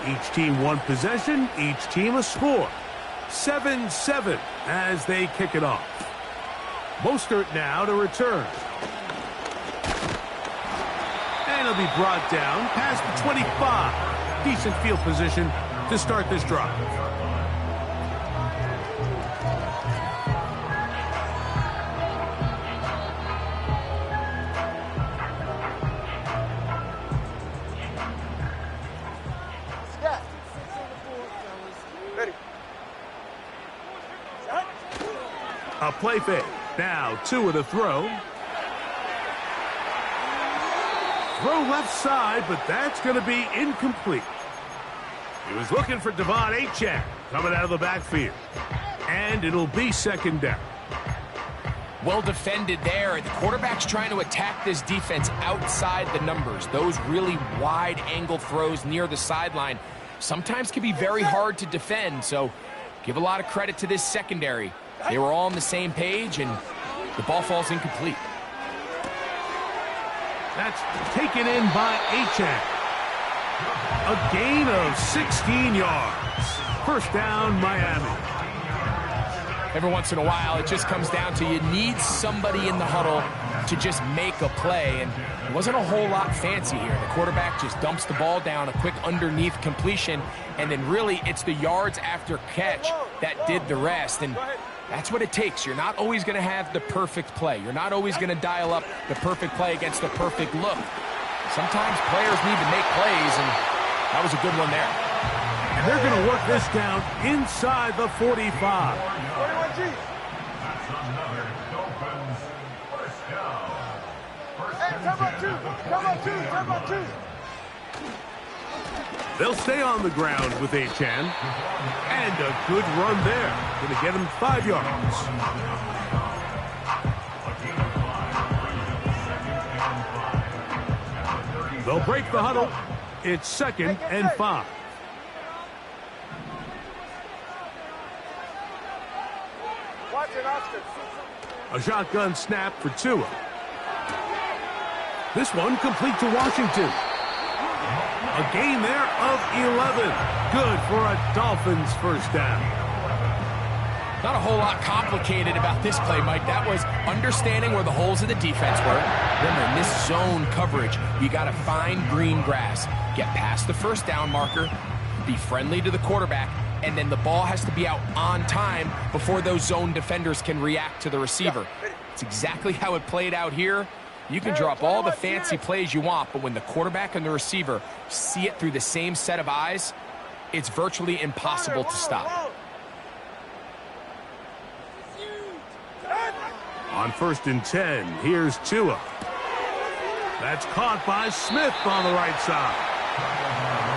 Each team one possession, each team a score. 7-7 as they kick it off. Mostert now to return. And he'll be brought down past the 25. Decent field position to start this drive. A play fake. Now Tua to throw. Throw left side, but that's going to be incomplete. He was looking for Devon Achane coming out of the backfield. And it'll be second down. Well defended there. The quarterback's trying to attack this defense outside the numbers. Those really wide angle throws near the sideline sometimes can be very hard to defend. So give a lot of credit to this secondary. They were all on the same page, and the ball falls incomplete. That's taken in by Achane. A gain of 16 yards. First down, Miami. Every once in a while, it just comes down to you need somebody in the huddle to just make a play, and it wasn't a whole lot fancy here. The quarterback just dumps the ball down, a quick underneath completion, and then really it's the yards after catch that did the rest. And that's what it takes. You're not always going to have the perfect play. You're not always going to dial up the perfect play against the perfect look. Sometimes players need to make plays, and that was a good one there. And they're going to work this down inside the 45. They'll stay on the ground with Achane. And a good run there. Going to get him 5 yards. They'll break the huddle. It's second and 5. A shotgun snap for Tua. This one complete to Washington. A gain there of 11. Good for a Dolphins first down. Not a whole lot complicated about this play, Mike. That was understanding where the holes of the defense were. Remember, in this zone coverage, you got to find green grass. Get past the first down marker, be friendly to the quarterback, and then the ball has to be out on time before those zone defenders can react to the receiver. It's exactly how it played out here. You can drop all the fancy plays you want, but when the quarterback and the receiver see it through the same set of eyes, it's virtually impossible to stop. On 1st and 10, here's Tua. That's caught by Smith on the right side.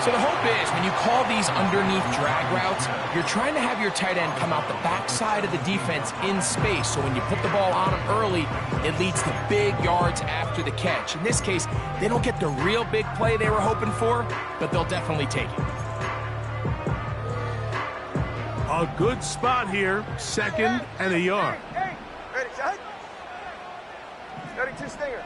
So the hope is when you call these underneath drag routes, you're trying to have your tight end come out the backside of the defense in space. So when you put the ball on him early, it leads to big yards after the catch. In this case, they don't get the real big play they were hoping for, but they'll definitely take it. A good spot here, second and a yard. Ready, set. 32 stinger.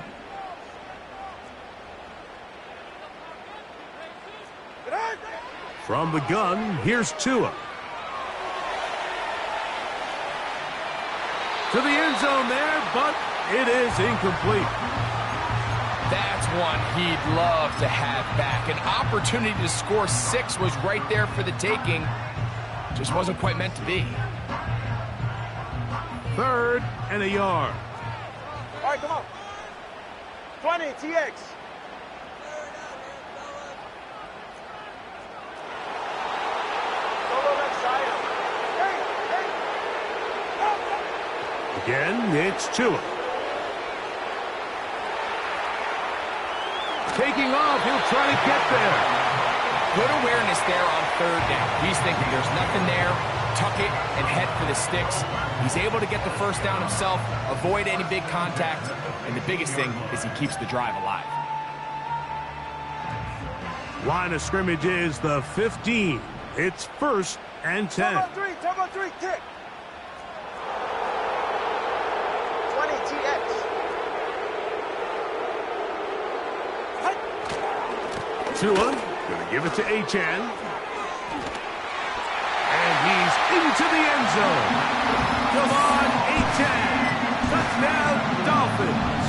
From the gun, here's Tua. To the end zone there, but it is incomplete. That's one he'd love to have back. An opportunity to score 6 was right there for the taking. Just wasn't quite meant to be. 3rd and a yard. All right, come on. 20, TX. Again, it's Tua. Taking off, he'll try to get there. Good awareness there on 3rd down. He's thinking there's nothing there. Tuck it and head for the sticks. He's able to get the first down himself, avoid any big contact, and the biggest thing is he keeps the drive alive. Line of scrimmage is the 15. It's 1st and 10. Turbo 3, tick. 20, TX. Tua, gonna give it to Achane. into the end zone. Come on, Achane. Touchdown, Dolphins.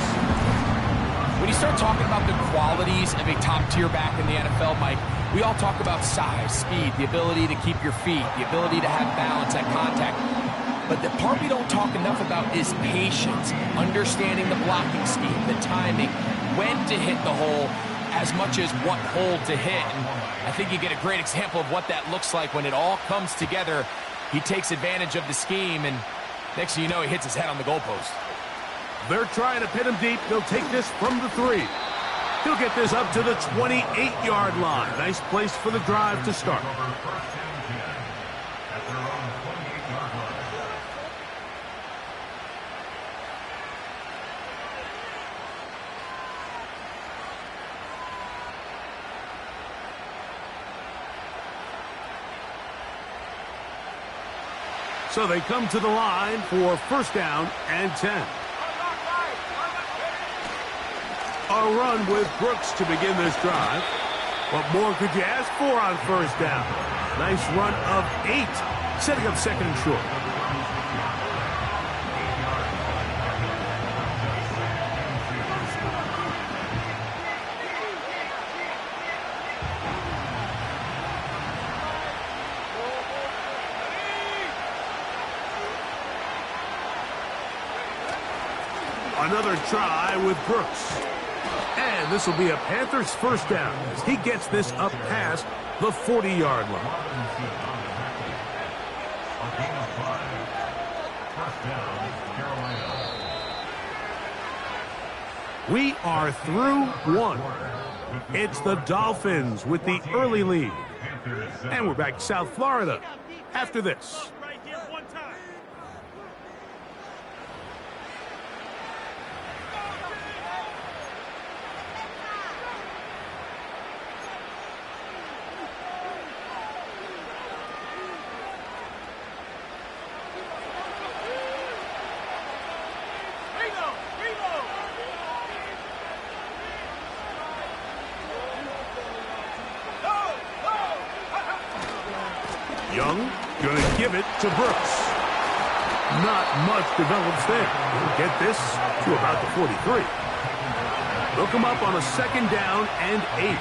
When you start talking about the qualities of a top-tier back in the NFL, Mike, we all talk about size, speed, the ability to keep your feet, the ability to have balance at contact. But the part we don't talk enough about is patience, understanding the blocking scheme, the timing, when to hit the hole, as much as what hole to hit. And I think you get a great example of what that looks like when it all comes together. He takes advantage of the scheme, and next thing you know, he hits his head on the goalpost. They're trying to pin him deep. They'll take this from the 3. He'll get this up to the 28-yard line. Nice place for the drive to start. So they come to the line for first down and 10. A run with Brooks to begin this drive. What more could you ask for on first down? Nice run of 8, setting up second and short. Another try with Brooks. And this will be a Panthers first down as he gets this up past the 40-yard line. We are through one. It's the Dolphins with the early lead. And we're back to South Florida after this. Young gonna give it to Brooks. Not much develops there. He'll get this to about the 43. They'll come up on a second down and 8.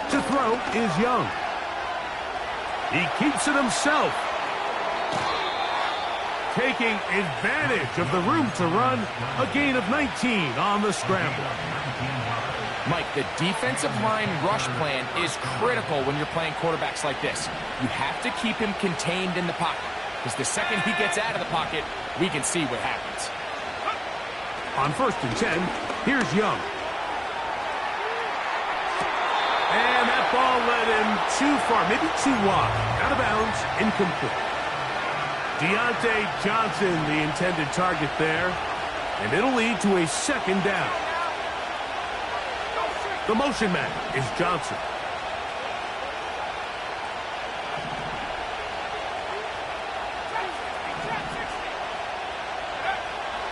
To throw is Young. He keeps it himself. Taking advantage of the room to run. A gain of 19 on the scramble. Mike, the defensive line rush plan is critical when you're playing quarterbacks like this. You have to keep him contained in the pocket, because the second he gets out of the pocket, we can see what happens. On first and 10, here's Young. And that ball led him too far, maybe too wide. Out of bounds, incomplete. Deontay Johnson, the intended target there. And it'll lead to a second down. The motion man is Johnson.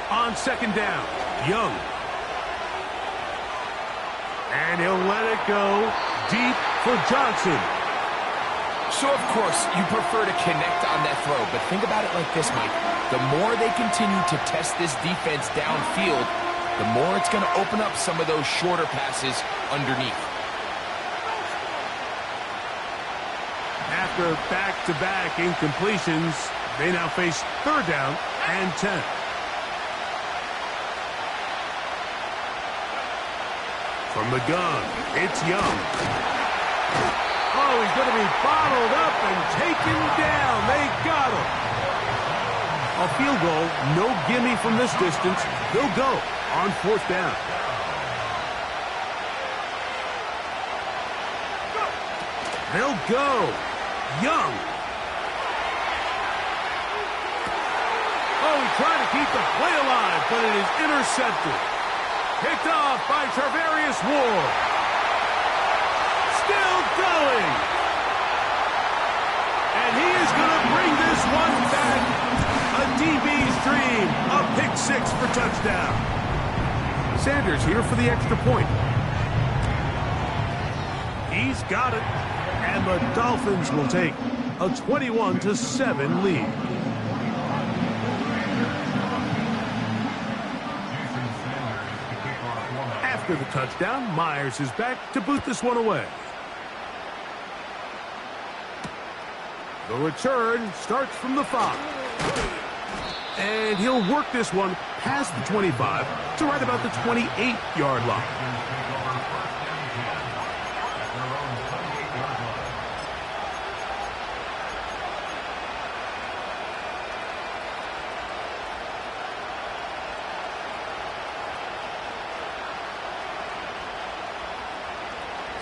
On second down, Young. And he'll let it go deep for Johnson. So, of course, you prefer to connect on that throw, but think about it like this, Mike. The more they continue to test this defense downfield, the more it's going to open up some of those shorter passes underneath. After back-to-back incompletions, they now face third down and 10. From the gun, it's Young. Oh, he's going to be bottled up and taken down. They got him. A field goal, no gimme from this distance. They'll go on fourth down. They'll go. Young. Oh, he tried to keep the play alive, but it is intercepted. Picked off by Tarvarius Ward. Still going. And he is going to bring this one back. A DB's dream. A pick-6 for touchdown. Sanders here for the extra point. He's got it. And the Dolphins will take a 21-7 lead. After the touchdown, Myers is back to boot this one away. The return starts from the 5. And he'll work this one past the 25 to right about the 28-yard line.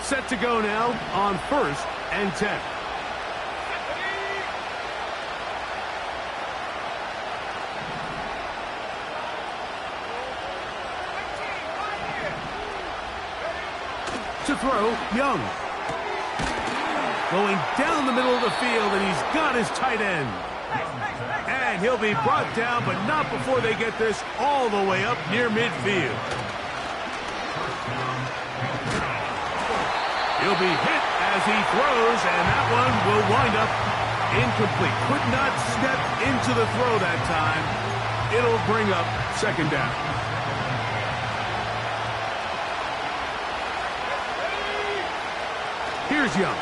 Set to go now on 1st and 10. To throw, Young. Going down the middle of the field, and he's got his tight end. And he'll be brought down, but not before they get this all the way up near midfield. He'll be hit as he throws, and that one will wind up incomplete. Could not step into the throw that time. It'll bring up 2nd down. Here's Young.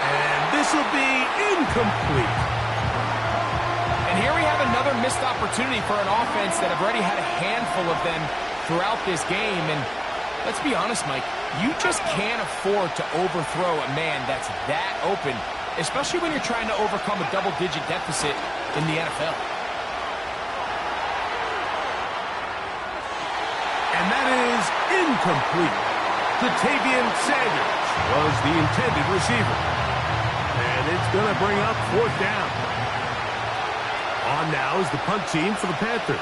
And this will be incomplete. And here we have another missed opportunity for an offense that have already had a handful of them throughout this game. And let's be honest, Mike, you just can't afford to overthrow a man that's that open, especially when you're trying to overcome a double-digit deficit in the NFL. And that is incomplete. Jatavian Sanders was the intended receiver. And it's going to bring up 4th down. On now is the punt team for the Panthers.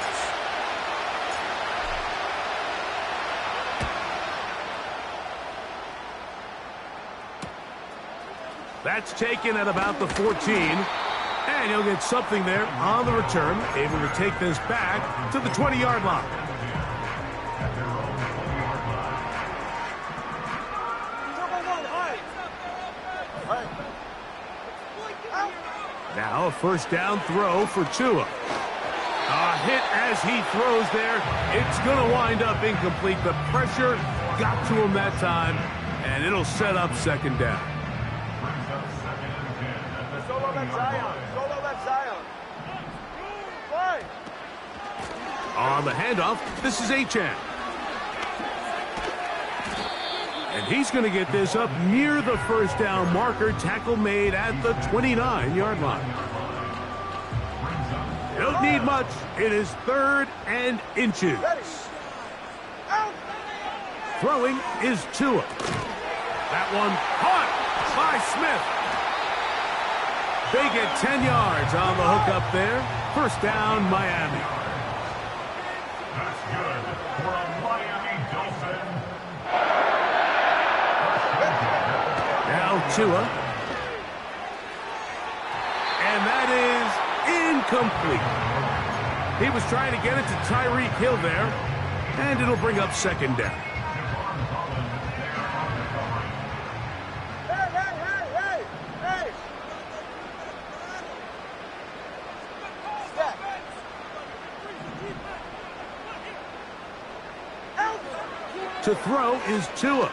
That's taken at about the 14. And he'll get something there on the return, able to take this back to the 20-yard line. Now a 1st down throw for Tua. A hit as he throws there. It's going to wind up incomplete. The pressure got to him that time, and it'll set up 2nd down. Solo left Zion. Solo left Zion. Fine. On the handoff, this is Achane. And he's going to get this up near the 1st down marker. Tackle made at the 29-yard line. Don't need much. It is 3rd and inches. Throwing is Tua. That one caught by Smith. They get 10 yards on the hook up there. 1st down, Miami. That's good for a Miami Dolphin. Now Tua. And that is incomplete. He was trying to get it to Tyreek Hill there. And it'll bring up 2nd down. Hey. Step. To throw is Tua.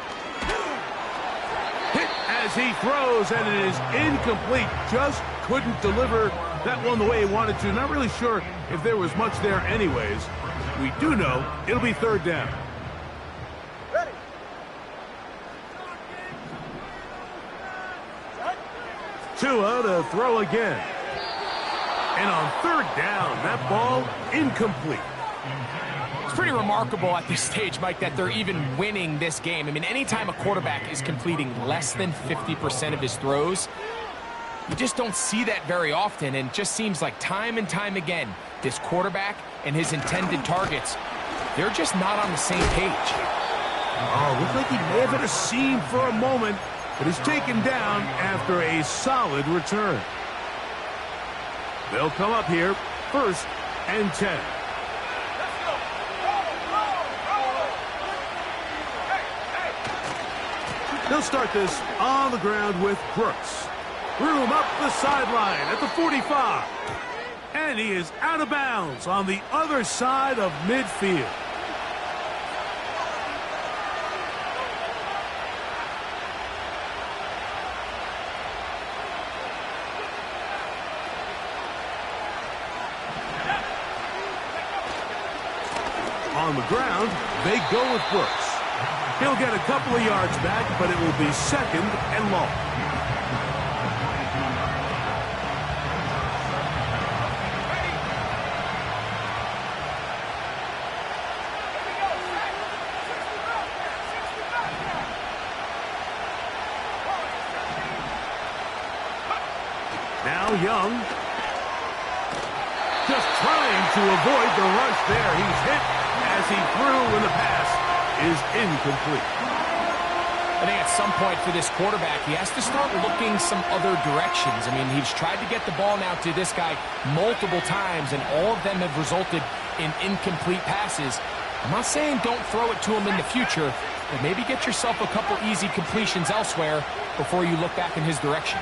Hit as he throws, and it is incomplete. Just couldn't deliver that one the way he wanted to. Not really sure if there was much there anyways. We do know it'll be 3rd down. Ready. Tua to throw again. And on 3rd down, that ball incomplete. It's pretty remarkable at this stage, Mike, that they're even winning this game. I mean, anytime a quarterback is completing less than 50% of his throws, You just don't see that very often, and it just seems like time and time again, this quarterback and his intended targets, they're just not on the same page. Oh, looked like he may have hit a seam for a moment, but is taken down after a solid return. They'll come up here, 1st and 10. They'll start this on the ground with Brooks. Room up the sideline at the 45. And he is out of bounds on the other side of midfield. On the ground, they go with Brooks. He'll get a couple of yards back, but it will be 2nd and long. Now Young. Just trying to avoid the rush there. He's hit as he threw when the pass is incomplete. I think at some point for this quarterback, he has to start looking some other directions. I mean, he's tried to get the ball now to this guy multiple times, and all of them have resulted in incomplete passes. I'm not saying don't throw it to him in the future, but maybe get yourself a couple easy completions elsewhere before you look back in his direction.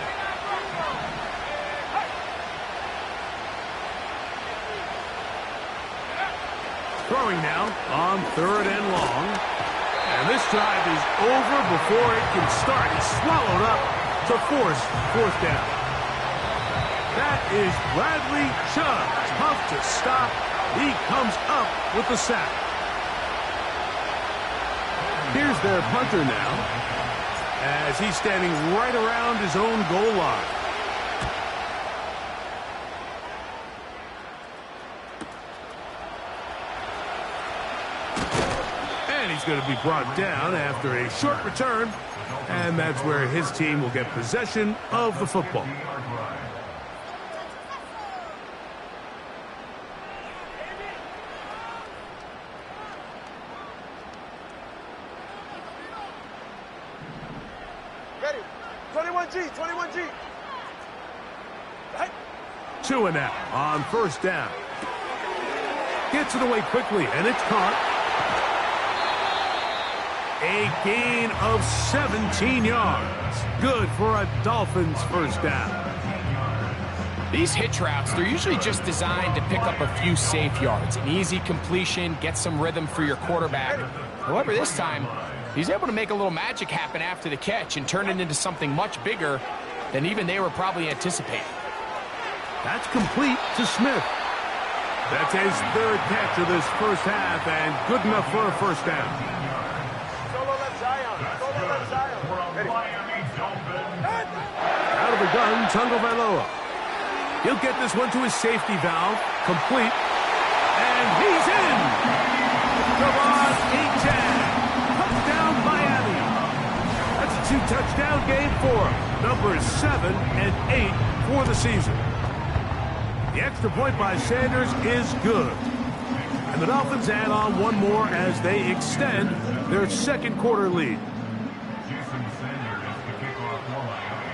Throwing now on 3rd and long. And this drive is over before it can start. He's swallowed up to force 4th down. That is Bradley Chubb. Tough to stop. He comes up with the sack. Here's their punter now as he's standing right around his own goal line. He's going to be brought down after a short return, and that's where his team will get possession of the football. Ready. 21G, 21G. Right. 2 and out on 1st down. Gets it away quickly, and it's caught. A gain of 17 yards. Good for a Dolphins 1st down. These hitch routes, they're usually just designed to pick up a few safe yards. An easy completion, get some rhythm for your quarterback. However, this time, he's able to make a little magic happen after the catch and turn it into something much bigger than even they were probably anticipating. That's complete to Smith. That's his 3rd catch of this 1st half, and good enough for a 1st down. Out of the gun, Tagovailoa. He'll get this one to his safety valve. Complete. And he's in! Javon Etienne. Touchdown, Miami. That's a 2-touchdown game for him. Numbers 7 and 8 for the season. The extra point by Sanders is good. And the Dolphins add on one more as they extend their 2nd quarter lead.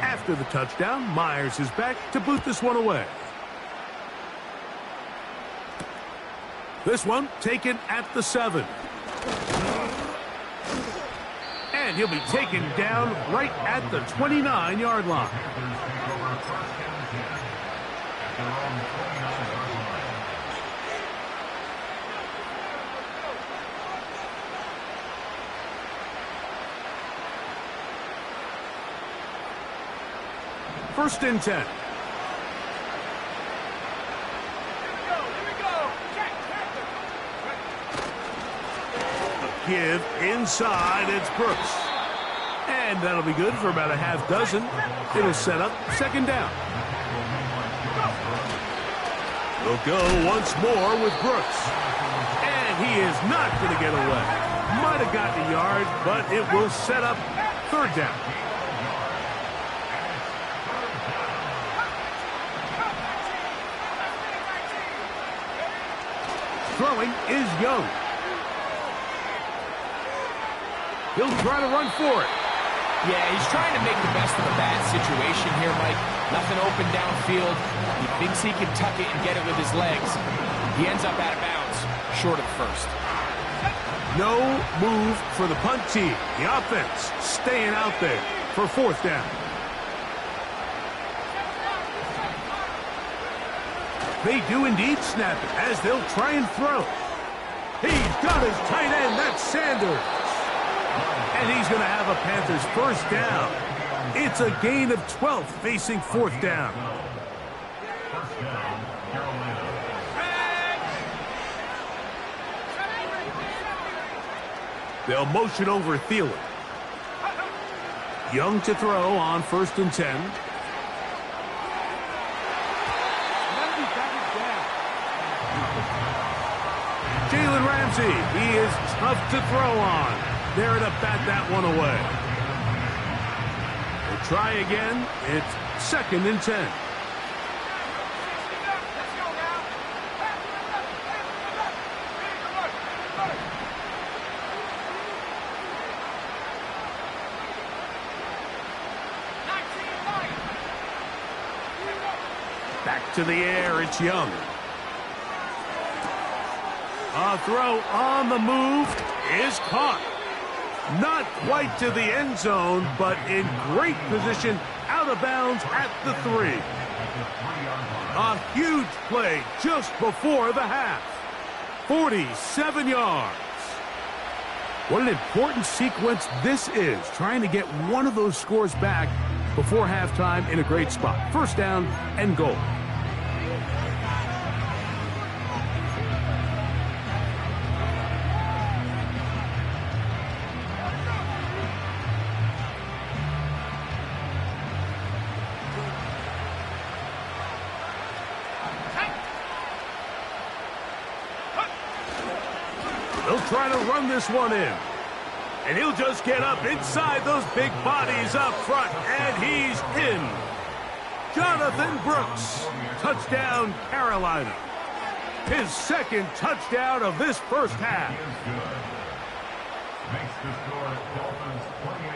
After the touchdown, Myers is back to boot this one away. This one taken at the 7. And he'll be taken down right at the 29-yard line. First and 10. Give inside, it's Brooks. And that'll be good for about a half dozen. It'll set up 2nd down. We'll go once more with Brooks. And he is not going to get away. Might have gotten a yard, but it will set up 3rd down. Throwing is Young. He'll try to run for it. Yeah, he's trying to make the best of a bad situation here, Mike. Nothing open downfield. He thinks he can tuck it and get it with his legs. He ends up out of bounds, short of the first. No move for the punt team. The offense staying out there for fourth down. They do indeed snap it as they'll try and throw. He's got his tight end. That's Sanders. And he's going to have a Panthers first down. It's a gain of 12 facing fourth down. First down, Carolina. They'll motion over Thielen. Young to throw on 1st and 10. Jalen Ramsey, he is tough to throw on. There to bat that one away. We'll try again. It's 2nd and 10. Back to the air, it's Young. A throw on the move is caught. Not quite to the end zone, but in great position out of bounds at the 3. A huge play just before the half. 47 yards. What an important sequence this is, trying to get one of those scores back before halftime in a great spot. First down and goal. They'll try to run this one in. And he'll just get up inside those big bodies up front, and he's in. Jonathan Brooks, touchdown Carolina. His 2nd touchdown of this first half. Makes the score Dolphins 28,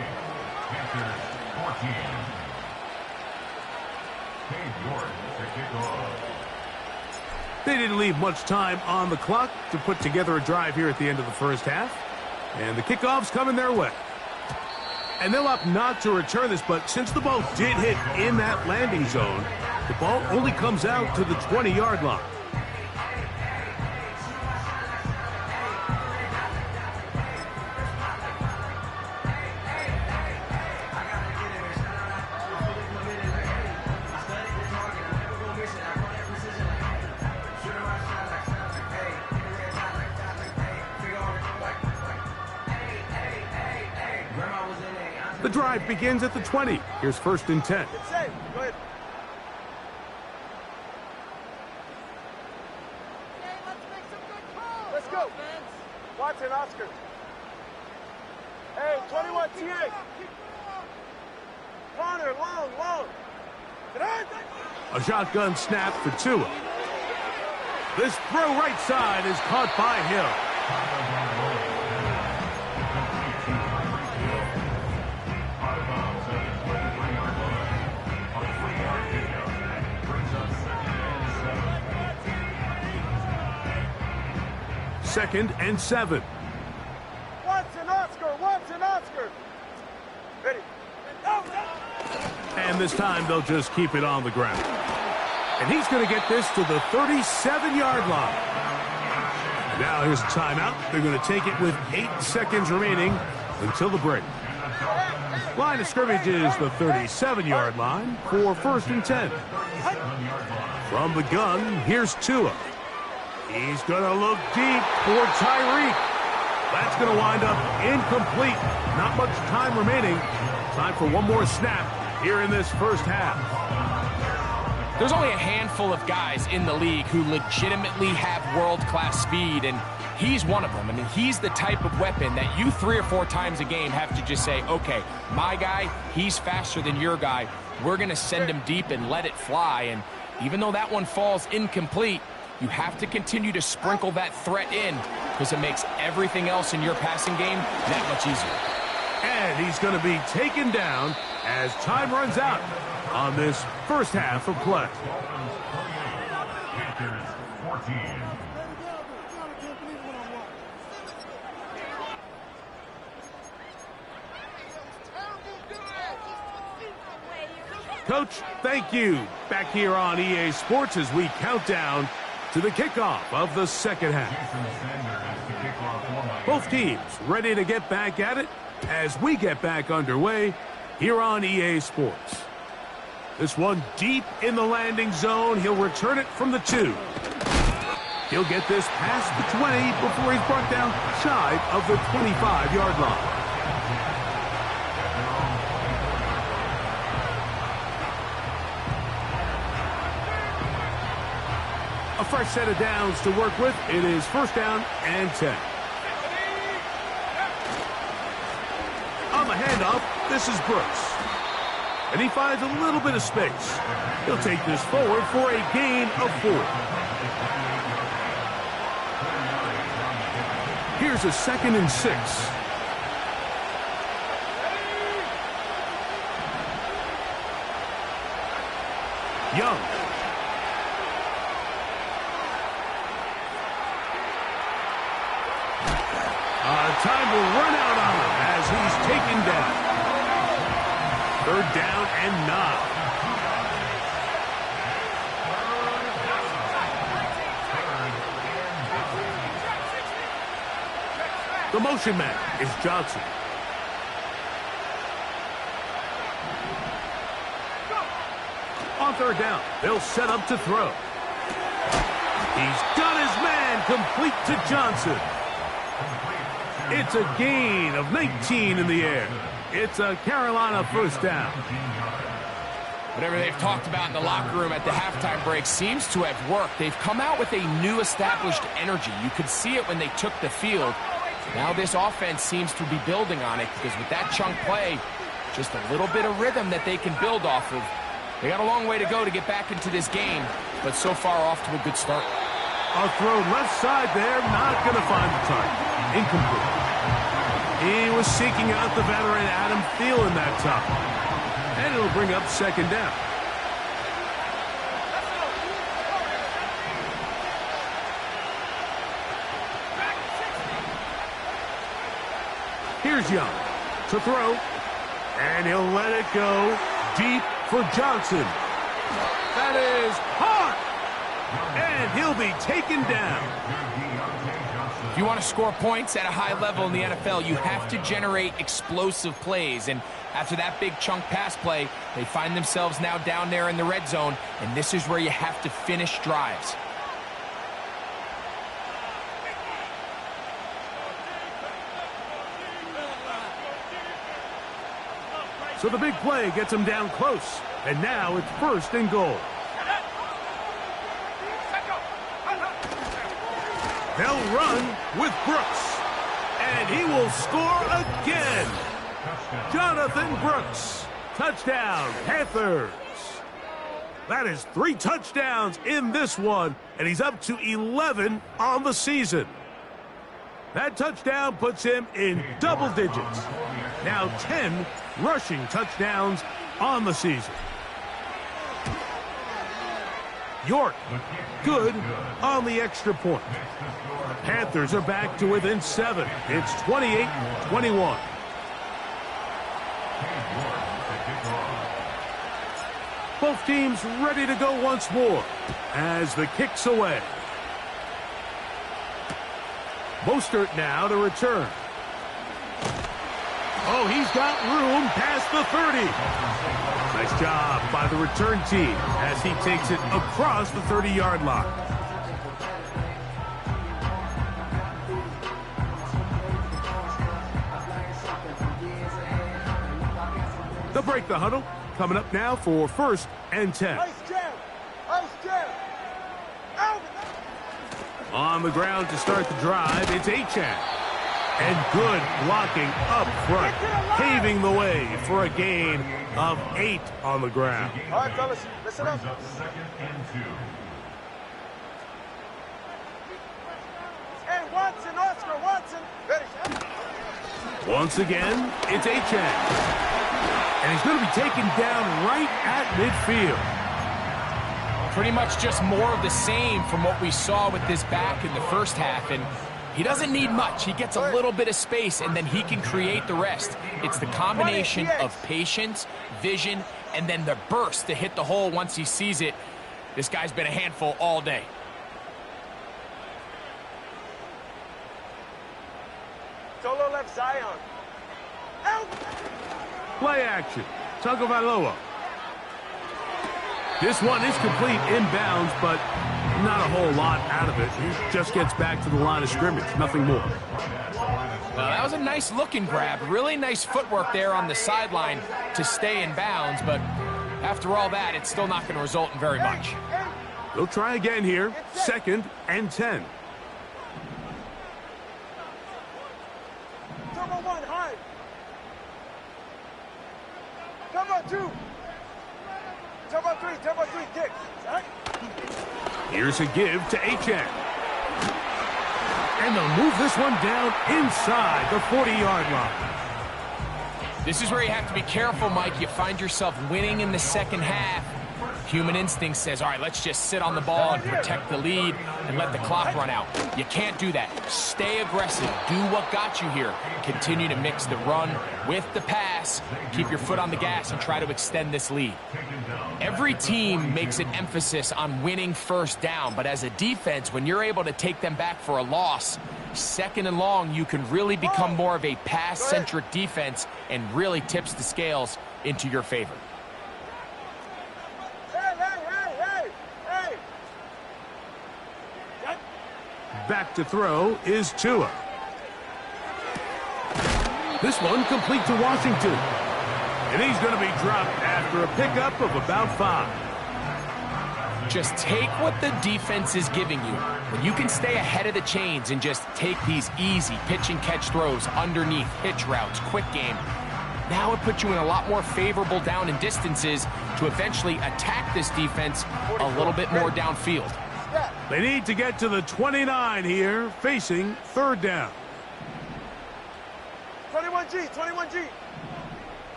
Panthers 14. Cade York to kick off. They didn't leave much time on the clock to put together a drive here at the end of the first half. And the kickoff's coming their way. And they'll opt not to return this, but since the ball did hit in that landing zone, the ball only comes out to the 20-yard line. The drive begins at the 20. Here's 1st and 10. It's safe. Go ahead. Let's go. Watson, Oscar. Hey, 21, TA. Connor, long. A shotgun snap for Tua. This throw right side is caught by Hill. Second and 7. Watson, Oscar. Ready. And this time they'll just keep it on the ground. And he's going to get this to the 37-yard line. Now here's a timeout. They're going to take it with 8 seconds remaining until the break. Line of scrimmage is the 37-yard line for 1st and 10. From the gun, here's Tua. He's going to look deep for Tyreek. That's going to wind up incomplete. Not much time remaining. Time for one more snap here in this first half. There's only a handful of guys in the league who legitimately have world-class speed, and he's one of them. I mean, he's the type of weapon that you 3 or 4 times a game have to just say, okay, my guy, he's faster than your guy. We're going to send him deep and let it fly. And even though that one falls incomplete, You have to continue to sprinkle that threat in because it makes everything else in your passing game that much easier. And he's going to be taken down as time runs out on this first half of play. Panthers 14. Coach, thank you. Back here on EA Sports as we count down to the kickoff of the second half. Both teams ready to get back at it as we get back underway here on EA Sports. This one deep in the landing zone. He'll return it from the 2. He'll get this past the 20 before he's brought down shy of the 25-yard line. A fresh set of downs to work with. It is first down and 10. On the handoff, this is Brooks. And he finds a little bit of space. He'll take this forward for a gain of 4. Here's a 2nd and 6. Young. Time will run out on him as he's taken down. 3rd down and 9. The motion man is Johnson. On 3rd down, they'll set up to throw. He's got his man complete to Johnson. It's a gain of 19 in the air. It's a Carolina first down. Whatever they've talked about in the locker room at the halftime break seems to have worked. They've come out with a new established energy. You could see it when they took the field. Now this offense seems to be building on it because with that chunk play, just a little bit of rhythm that they can build off of. They got a long way to go to get back into this game, but so far off to a good start. A throw left side there, not going to find the target. Incomplete. He was seeking out the veteran Adam Thielen that time. And it'll bring up 2nd down. Here's Young to throw. And he'll let it go deep for Johnson. That is hard. And he'll be taken down. If you want to score points at a high level in the NFL, you have to generate explosive plays. And after that big chunk pass play, they find themselves now down there in the red zone. And this is where you have to finish drives. So the big play gets him down close. And now it's 1st and goal. They'll run with Brooks. And he will score again. Jonathan Brooks. Touchdown, Panthers. That is 3 touchdowns in this one. And he's up to 11 on the season. That touchdown puts him in double digits. Now 10 rushing touchdowns on the season. York, good on the extra point. Panthers are back to within 7. It's 28-21. Both teams ready to go once more as the kick's away. Mostert now to return. Oh, he's got room past the 30. Nice job by the return team as he takes it across the 30-yard line. They'll break the huddle. Coming up now for 1st and 10. Nice jam. Nice jam. On the ground to start the drive, it's Achane. And good blocking up front, paving the way for a gain of 8 on the ground. All right, fellas, listen up. Once again, it's Achan. And he's going to be taken down right at midfield. Pretty much just more of the same from what we saw with this back in the first half. And he doesn't need much. He gets a little bit of space, and then he can create the rest. It's the combination of patience, vision, and then the burst to hit the hole once he sees it. This guy's been a handful all day. Solo left Zion. Out. Play action. Tagovailoa. This one is complete inbounds, but not a whole lot out of it. He just gets back to the line of scrimmage, nothing more. Well, that was a nice looking grab. Really nice footwork there on the sideline to stay in bounds, but after all that, it's still not going to result in very much. They'll try again here. 2nd and 10. Turbo 1, high. Turbo 2. Turbo 3, kick. Here's a give to Achan. And they'll move this one down inside the 40-yard line. This is where you have to be careful, Mike. You find yourself winning in the second half. Human instinct says, all right, let's just sit on the ball and protect the lead and let the clock run out. You can't do that. Stay aggressive. Do what got you here. Continue to mix the run with the pass. Keep your foot on the gas and try to extend this lead. Every team makes an emphasis on winning first down, but as a defense, when you're able to take them back for a loss, 2nd and long, you can really become more of a pass-centric defense and really tips the scales into your favor. Back to throw is Tua. This one complete to Washington. And he's going to be dropped after a pickup of about 5. Just take what the defense is giving you. When you can stay ahead of the chains and just take these easy pitch and catch throws underneath, hitch routes, quick game, now it puts you in a lot more favorable down and distances to eventually attack this defense a little bit more downfield. They need to get to the 29 here, facing 3rd down. 21G.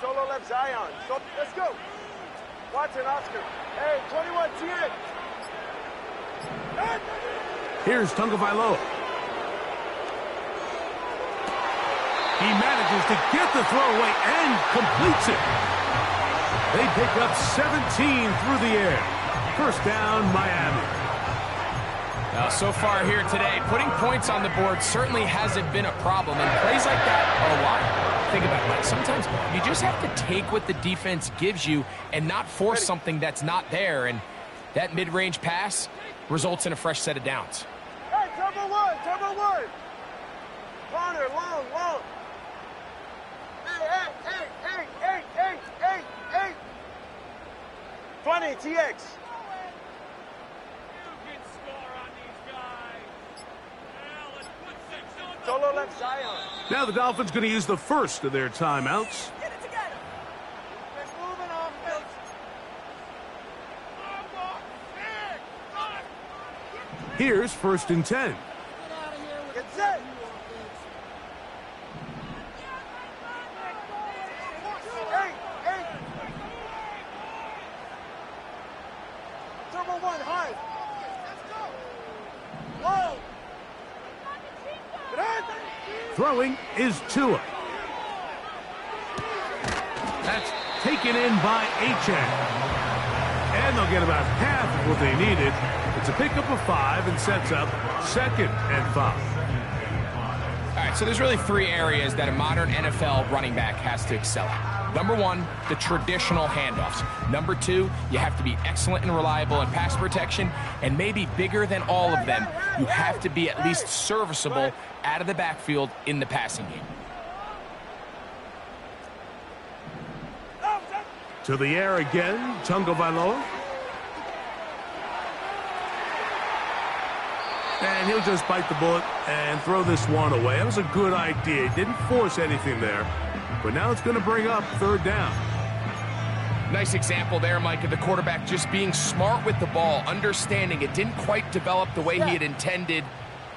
Solo left Zion. So, let's go. Watson, Oscar. Hey, 21 TX. Here's Tagovailoa. He manages to get the throwaway and completes it. They pick up 17 through the air. First down, Miami. So far here today, putting points on the board certainly hasn't been a problem, and plays like that are why. Think about it, Mike. Sometimes you just have to take what the defense gives you and not force something that's not there, and that mid-range pass results in a fresh set of downs. Hey, turbo one. Corner, long. Hey. 20, TX. Solo left Zion. Now the Dolphins going to use the first of their timeouts. Get it together. Let's move it off. Here's 1st and 10. Get set. Hey. Turbo 1, high. Let's go. Whoa. Throwing is Tua. That's taken in by Achan. And they'll get about half of what they needed. It's a pickup of 5 and sets up 2nd and 5. All right, so there's really 3 areas that a modern NFL running back has to excel at. Number 1, the traditional handoffs. Number 2, you have to be excellent and reliable in pass protection. And maybe bigger than all of them, you have to be at least serviceable out of the backfield in the passing game. To the air again, Tagovailoa. And he'll just bite the bullet and throw this one away. That was a good idea. He didn't force anything there. But now it's going to bring up 3rd down. Nice example there, Mike, of the quarterback just being smart with the ball, understanding it didn't quite develop the way he had intended,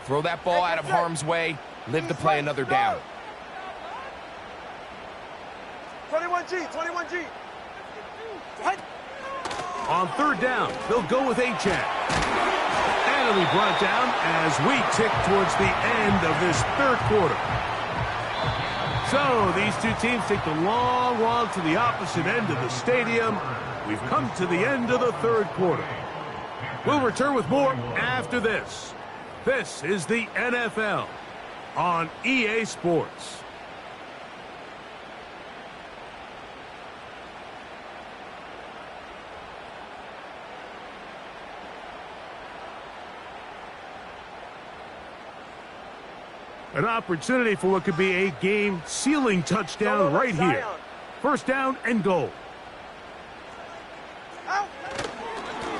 Throw that ball out of harm's way. Live to play another down. 21G, 21G. On third down, they'll go with Achane. And it'll be brought down as we tick towards the end of this third quarter. So these two teams take the long walk to the opposite end of the stadium. We've come to the end of the third quarter. We'll return with more after this. This is the NFL on EA Sports. An opportunity for what could be a game-sealing touchdown right here. First down and goal.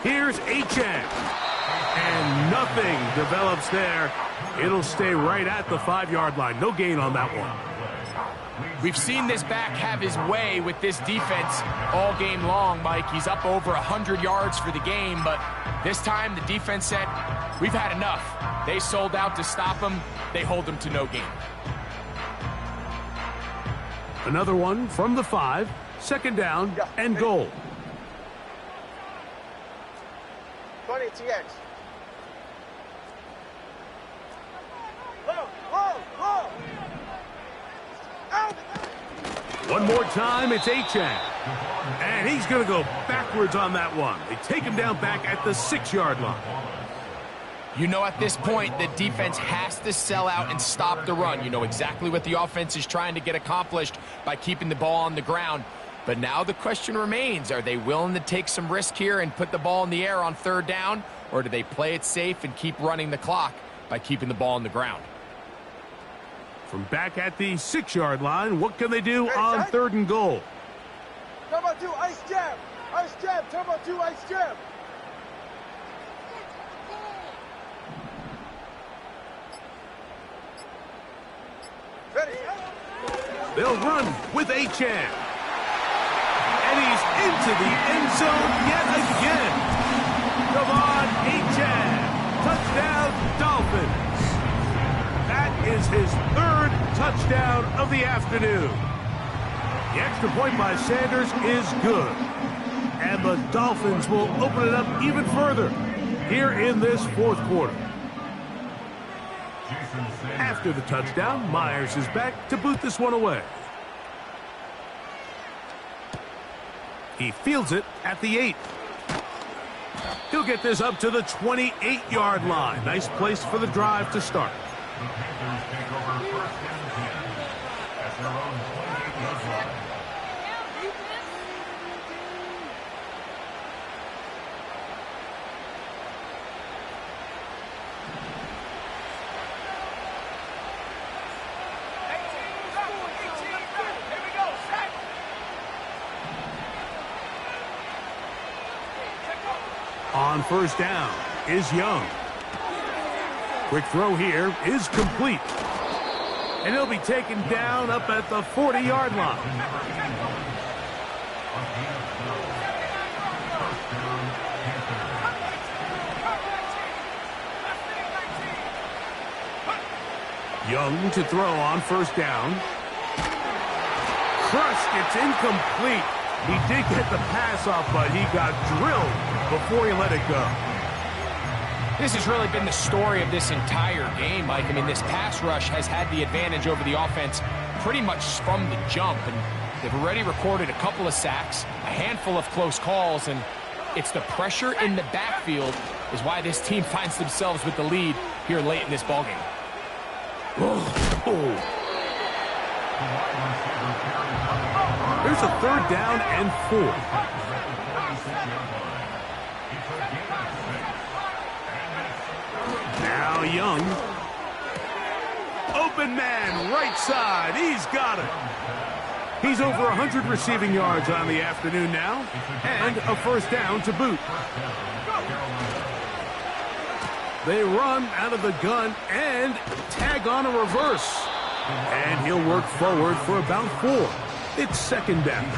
Here's Achane. And nothing develops there. It'll stay right at the 5-yard line. No gain on that one. We've seen this back have his way with this defense all game long, Mike. He's up over 100 yards for the game, but this time the defense said, we've had enough. They sold out to stop him. They hold him to no gain. Another one from the 5. Second down and goal. 20 TX. One more time, it's Achane. And he's going to go backwards on that one. They take him down back at the 6-yard line. You know, at this point, the defense has to sell out and stop the run. You know exactly what the offense is trying to get accomplished by keeping the ball on the ground. But now the question remains, are they willing to take some risk here and put the ball in the air on third down? Or do they play it safe and keep running the clock by keeping the ball on the ground? From back at the 6-yard line, what can they do on third and goal? Turbo 2, ice jab. Ice jab, turbo 2, ice jab. Ready. They'll run with Achane. And he's into the end zone yet again. Come on, Achane. Touchdown, Dolphins. That is his third touchdown of the afternoon. The extra point by Sanders is good. And the Dolphins will open it up even further here in this fourth quarter. After the touchdown, Myers is back to boot this one away. He fields it at the 8. He'll get this up to the 28-yard line. Nice place for the drive to start. The Panthers take over first and 10 at their own 28-yard line. On first down is Young. Quick throw here is complete. And he'll be taken down up at the 40-yard line. Young to throw on first down. Crushed, it's incomplete. He did get the pass off, but he got drilled before he let it go. This has really been the story of this entire game, Mike. I mean, this pass rush has had the advantage over the offense pretty much from the jump, and they've already recorded a couple of sacks, a handful of close calls, and it's the pressure in the backfield is why this team finds themselves with the lead here late in this ballgame. There's a third down and 4. Now Young. Open man, right side. He's got it. He's over 100 receiving yards on the afternoon now, and a first down to boot. They run out of the gun and tag on a reverse. And he'll work forward for about 4. It's second down.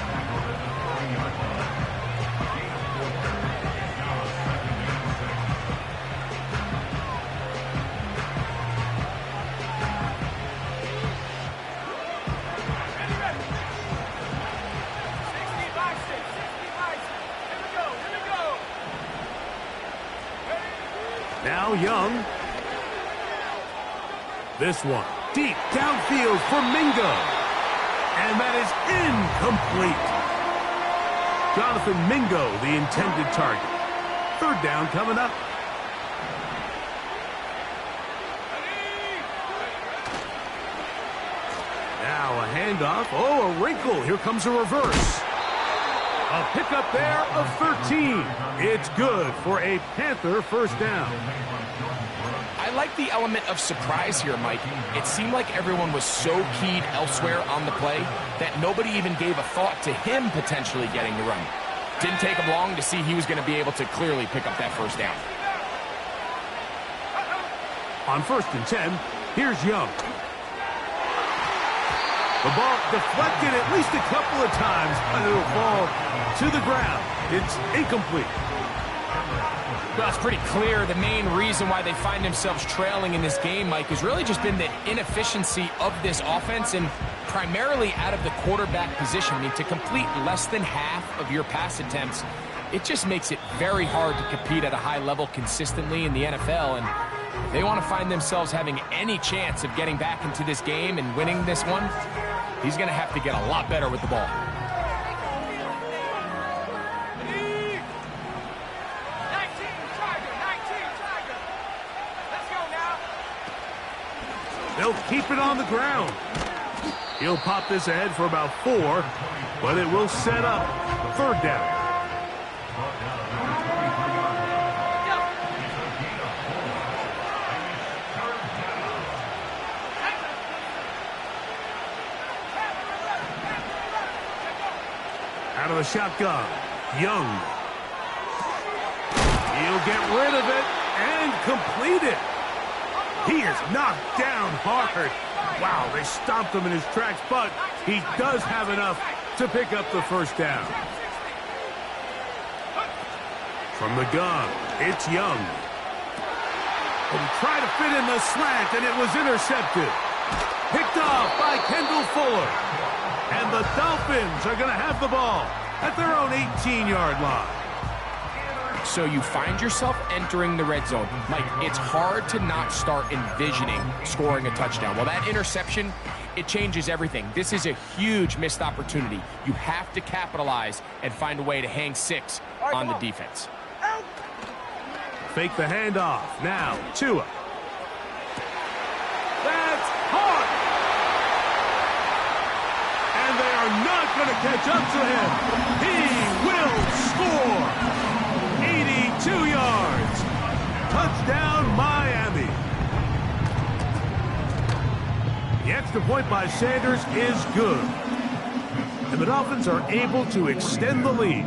Now Young. This one, deep downfield for Mingo. And that is incomplete. Jonathan Mingo, the intended target. Third down coming up. Now a handoff. Oh, a wrinkle. Here comes a reverse. A pickup there of 13. It's good for a Panther first down. I like the element of surprise here, Mike. It seemed like everyone was so keyed elsewhere on the play that nobody even gave a thought to him potentially getting the run. Didn't take him long to see he was going to be able to clearly pick up that first down. On 1st and 10, here's Young. The ball deflected at least a couple of times, but it'll fall to the ground. It's incomplete. Well, it's pretty clear the main reason why they find themselves trailing in this game, Mike, has really just been the inefficiency of this offense and primarily out of the quarterback position. I mean, to complete less than half of your pass attempts, it just makes it very hard to compete at a high level consistently in the NFL. And if they want to find themselves having any chance of getting back into this game and winning this one, he's going to have to get a lot better with the ball. They'll keep it on the ground. He'll pop this ahead for about 4, but it will set up third down. Out of the shotgun, Young. He'll get rid of it and complete it. He is knocked down hard. Wow, they stomped him in his tracks, but he does have enough to pick up the first down. From the gun, it's Young. And he tried to fit in the slant, and it was intercepted. Picked off by Kendall Fuller. And the Dolphins are going to have the ball at their own 18-yard line. So you find yourself entering the red zone. Mike, it's hard to not start envisioning scoring a touchdown. Well, that interception, it changes everything. This is a huge missed opportunity. You have to capitalize and find a way to hang 6 on the defense. Fake the handoff. Now, Tua. That's hard. And they are not going to catch up to him. He will score. 82 yards. Touchdown, Miami. The extra point by Sanders is good. And the Dolphins are able to extend the lead.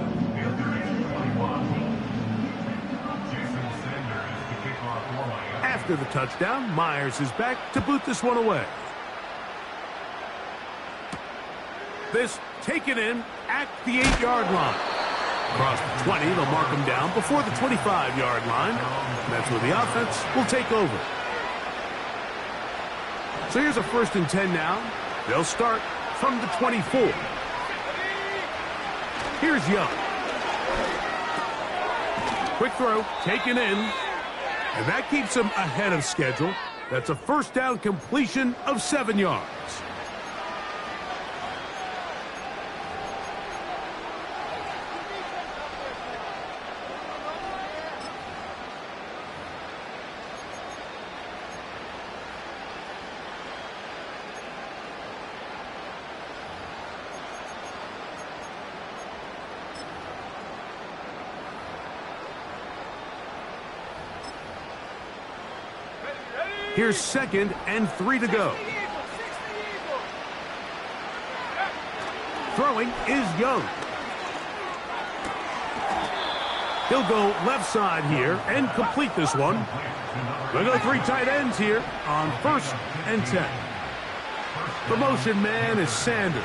After the touchdown, Myers is back to boot this one away. This taken in at the 8-yard line. Across the 20, they'll mark him down before the 25-yard line. And that's where the offense will take over. So here's a 1st and 10 now. They'll start from the 24. Here's Young. Quick throw, taken in. And that keeps him ahead of schedule. That's a first down completion of 7 yards. Here's 2nd and 3 to go. Throwing is Young. He'll go left side here and complete this one. We'll go 3 tight ends here on 1st and 10. The motion man is Sanders.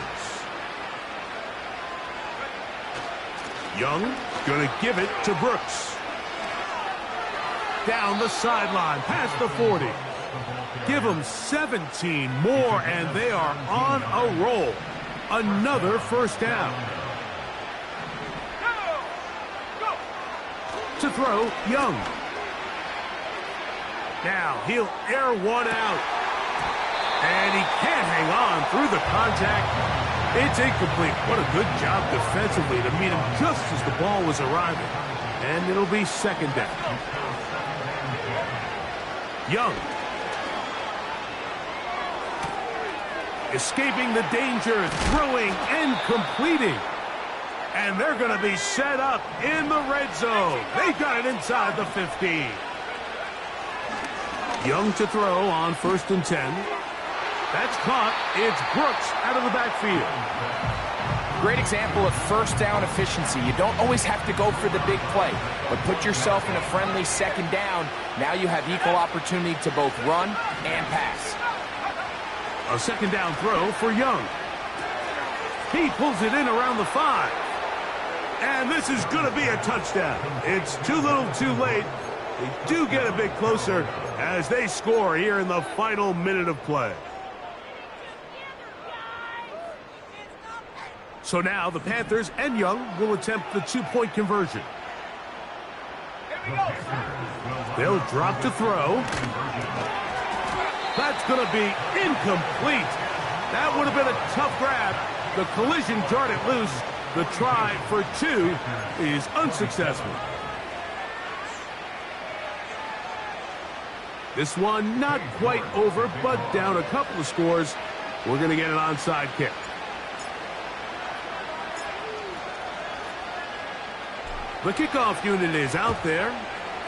Young going to give it to Brooks. Down the sideline, past the 40. Give them 17 more, and they are on a roll. Another first down. To throw, Young. Now he'll air one out. And he can't hang on through the contact. It's incomplete. What a good job defensively to meet him just as the ball was arriving. And it'll be second down. Young. Escaping the danger, throwing and completing. And they're going to be set up in the red zone. They got it inside the 15. Young to throw on 1st and 10. That's caught. It's Brooks out of the backfield. Great example of first down efficiency. You don't always have to go for the big play, but put yourself in a friendly second down. Now you have equal opportunity to both run and pass. A second down throw for Young. He pulls it in around the 5. And this is going to be a touchdown. It's too little too late. They do get a bit closer as they score here in the final minute of play. So now the Panthers and Young will attempt the 2-point conversion. They'll drop to throw. That's going to be incomplete. That would have been a tough grab. The collision jarred it loose. The try for 2 is unsuccessful. This one not quite over, but down a couple of scores. We're going to get an onside kick. The kickoff unit is out there,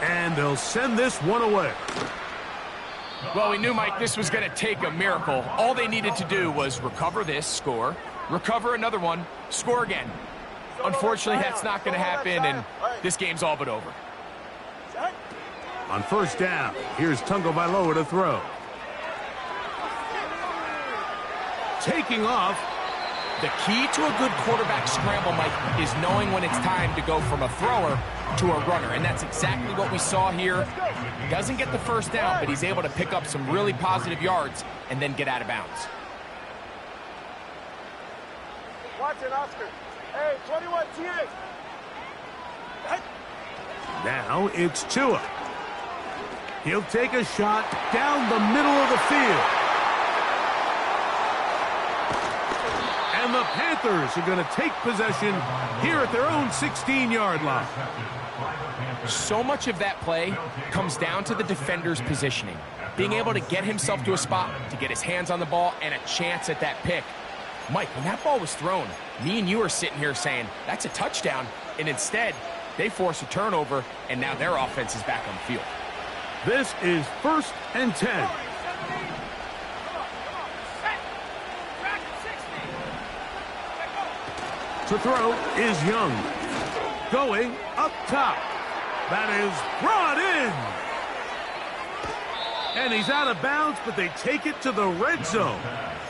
and they'll send this one away. Well, we knew, Mike, this was going to take a miracle. All they needed to do was recover this, score, recover another one, score again. Unfortunately, that's not going to happen, and this game's all but over. On 1st down, here's Tagovailoa to throw. Taking off. The key to a good quarterback scramble, Mike, is knowing when it's time to go from a thrower to a runner, and that's exactly what we saw here. Doesn't get the first down, but he's able to pick up some really positive yards and then get out of bounds. Watson, Oscar. Hey, 21 TA. Now it's Tua. He'll take a shot down the middle of the field. And the Panthers are going to take possession here at their own 16-yard line. So much of that play comes down to the defender's positioning. Being able to get himself to a spot, to get his hands on the ball, and a chance at that pick. Mike, when that ball was thrown, me and you are sitting here saying, that's a touchdown. And instead, they force a turnover, and now their offense is back on the field. This is 1st and 10. To throw is Young. Going up top. That is brought in. And he's out of bounds, but they take it to the red zone.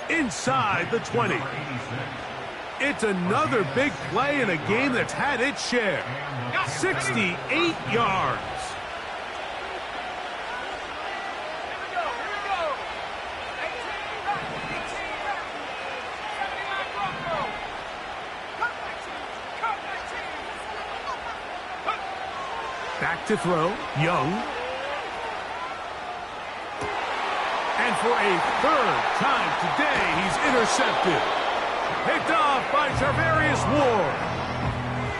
Inside the 20. It's another big play in a game that's had its share. 68 yards. Back to throw, Young. And for a 3rd time today, he's intercepted. Picked off by Charvarius Ward.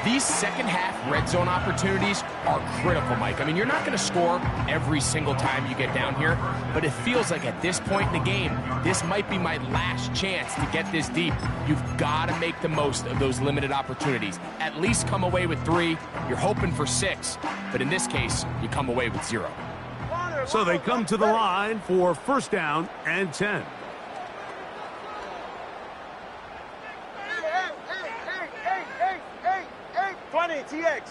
These second-half red zone opportunities are critical, Mike. I mean, you're not going to score every single time you get down here, but it feels like at this point in the game, this might be my last chance to get this deep. You've got to make the most of those limited opportunities. At least come away with 3. You're hoping for 6, but in this case, you come away with 0. So they come to the line for 1st down and 10. Hey, 20 TX.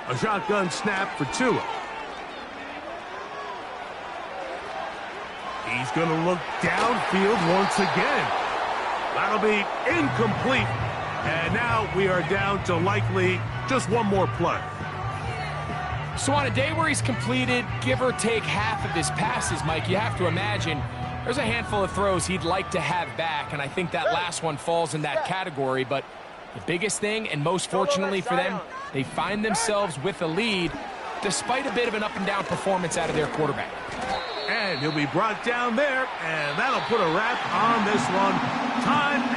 A shotgun snap for Tua. He's going to look downfield once again. That'll be incomplete. And now we are down to likely just one more play. So on a day where he's completed, give or take half of his passes, Mike, you have to imagine there's a handful of throws he'd like to have back, and I think that last one falls in that category, but The biggest thing, and most fortunately for them, they find themselves with a lead despite a bit of an up-and-down performance out of their quarterback. And he'll be brought down there, and that'll put a wrap on this one. Time